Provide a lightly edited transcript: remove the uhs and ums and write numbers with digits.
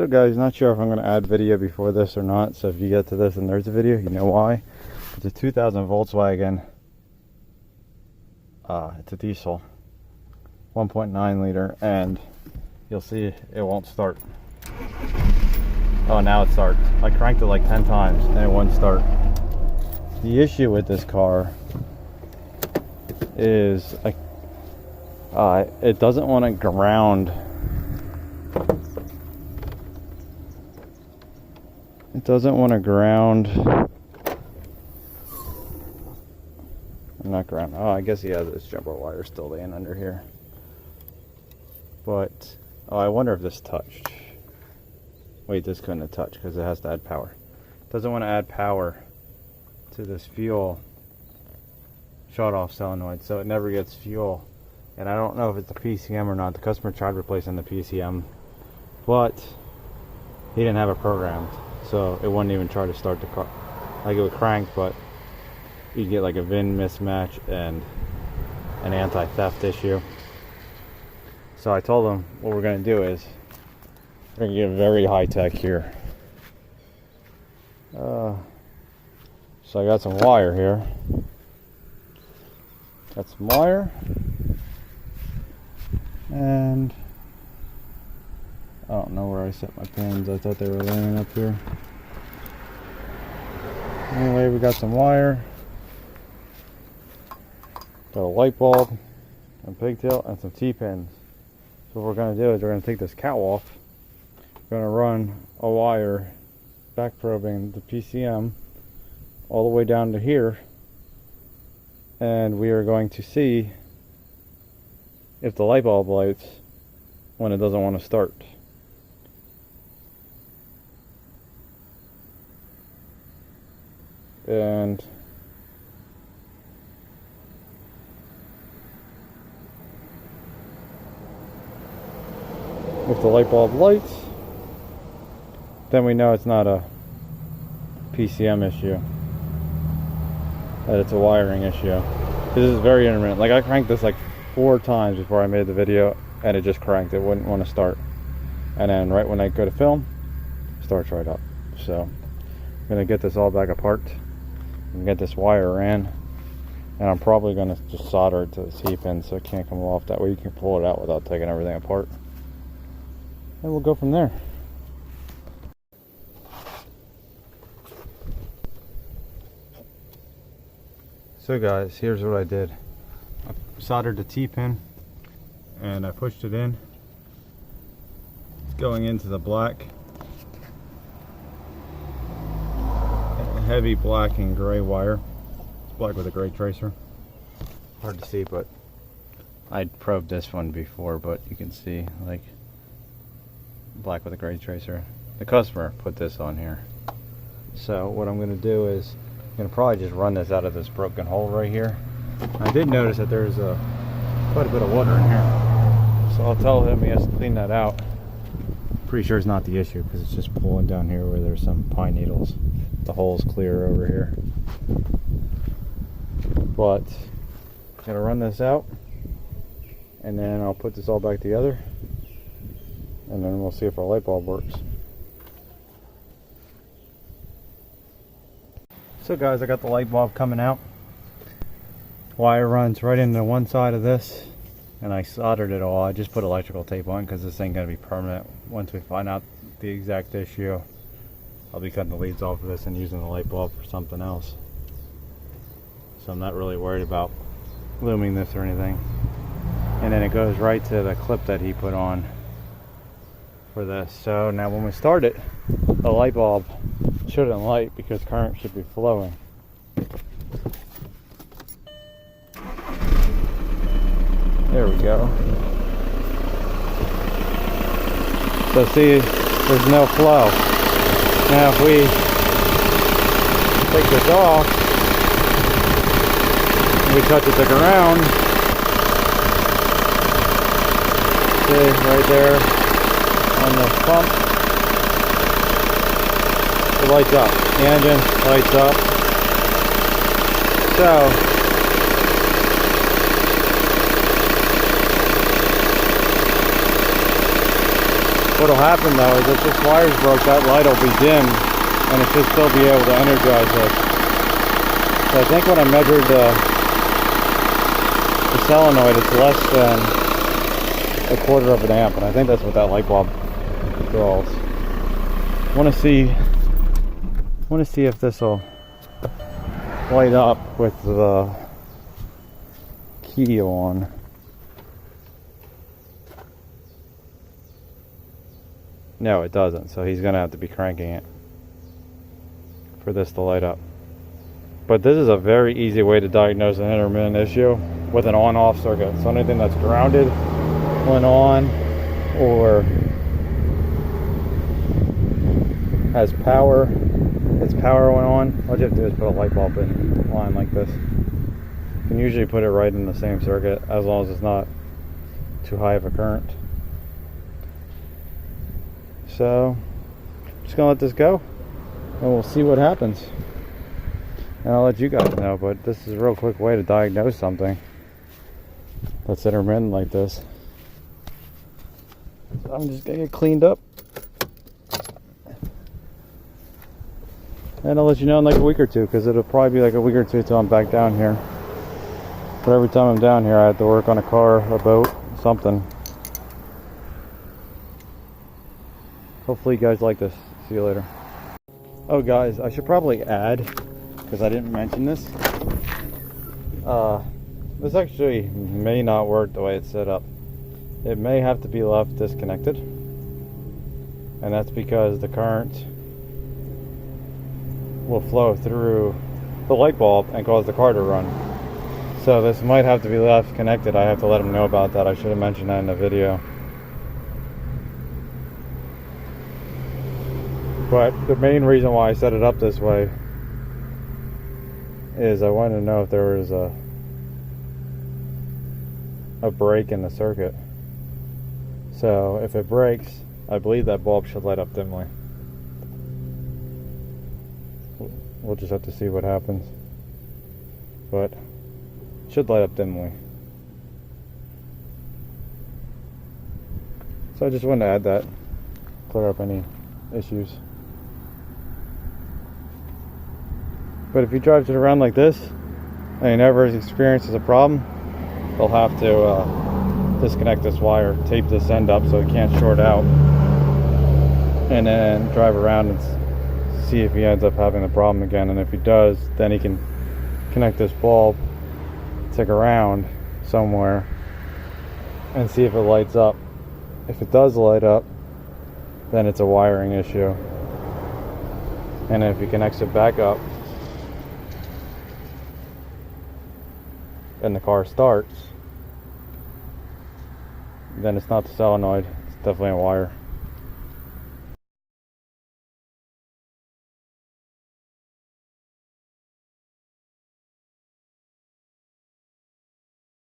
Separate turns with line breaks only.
So guys, not sure if I'm going to add video before this or not, so if you get to this and there's a video, you know why. It's a 2000 Volkswagen, it's a diesel, 1.9 liter, and you'll see it won't start. Oh, now it starts. I cranked it like 10 times and it wouldn't start. The issue with this car is it doesn't want to ground. It doesn't want to ground. Not ground. Oh, I guess he has this jumper wire still laying under here. But, oh, I wonder if this touched. Wait, this couldn't have touched because it has to add power. It doesn't want to add power to this fuel shut off solenoid, so it never gets fuel. And I don't know if it's the PCM or not. The customer tried replacing the PCM, but he didn't have it programmed, so it wouldn't even try to start the car. Like, it would crank, but you get like a VIN mismatch and an anti-theft issue. So I told him what we're going to do is we're going to get very high tech here. So I got some wire here. Got some wire, and I don't know where I set my pins. I thought they were laying up here. Anyway, we got some wire, got a light bulb, a pigtail, and some T-pins. So what we're going to do is we're going to take this cowl off. We're going to run a wire back probing the PCM all the way down to here, and we are going to see if the light bulb lights when it doesn't want to start. And if the light bulb lights, then we know it's not a PCM issue, that it's a wiring issue. This is very intermittent. Like, I cranked this like 4 times before I made the video, and it just cranked. It wouldn't want to start. And then right when I go to film, it starts right up. So I'm going to get this all back apart and get this wire ran. And I'm probably going to just solder it to the T-pin so it can't come off. That way you can pull it out without taking everything apart. And we'll go from there. So guys, here's what I did. I soldered the T-pin and I pushed it in. It's going into the black. A heavy black and gray wire. It's black with a gray tracer. Hard to see, but I'd probed this one before, but you can see, like, black with a gray tracer. The customer put this on here. So what I'm going to do is I'm going to probably just run this out of this broken hole right here. I did notice that there's quite a bit of water in here, so I'll tell him he has to clean that out. Pretty sure it's not the issue because it's just pulling down here where there's some pine needles. The hole's clear over here, but I'm going to run this out and then I'll put this all back together, and then we'll see if our light bulb works. So guys, I got the light bulb coming out. Wire runs right into one side of this, and I soldered it all. I just put electrical tape on because this ain't going to be permanent. Once we find out the exact issue, I'll be cutting the leads off of this and using the light bulb for something else. So I'm not really worried about looming this or anything. And then it goes right to the clip that he put on for this. So now when we start it, the light bulb shouldn't light because current should be flowing. There we go. So see, there's no flow. Now if we take this off, and we touch it to the ground, see right there on the pump, it lights up. The engine lights up. So What'll happen though is if this wire's broke, that light will be dim and it should still be able to energize this. So I think when I measured the solenoid, it's less than 1/4 of an amp, and I think that's what that light bulb draws. Want to see if this will light up with the key on. No, it doesn't, so he's gonna have to be cranking it for this to light up. But this is a very easy way to diagnose an intermittent issue with an on-off circuit. So anything that's grounded when on or has power, its power when on, all you have to do is put a light bulb in line like this. You can usually put it right in the same circuit as long as it's not too high of a current. So I'm just gonna let this go and we'll see what happens. And I'll let you guys know, but this is a real quick way to diagnose something that's intermittent like this. So I'm just gonna get cleaned up. And I'll let you know in like a week or two, because it'll probably be like a week or two till I'm back down here. But every time I'm down here, I have to work on a car, a boat, something. Hopefully you guys like this. See you later. Oh guys, I should probably add, because I didn't mention this. This actually may not work the way it's set up. It may have to be left disconnected. And that's because the current will flow through the light bulb and cause the car to run. So this might have to be left connected. I have to let them know about that. I should have mentioned that in the video. But the main reason why I set it up this way is I wanted to know if there was a break in the circuit. So if it breaks, I believe that bulb should light up dimly. We'll just have to see what happens. But it should light up dimly. So I just wanted to add that, clear up any issues. But if he drives it around like this and he never experiences a problem, they'll have to disconnect this wire, tape this end up so it can't short out, and then drive around and see if he ends up having the problem again. And if he does, then he can connect this bulb, take around somewhere, and see if it lights up. If it does light up, then it's a wiring issue. And if he connects it back up and the car starts, then it's not the solenoid, it's definitely a wire.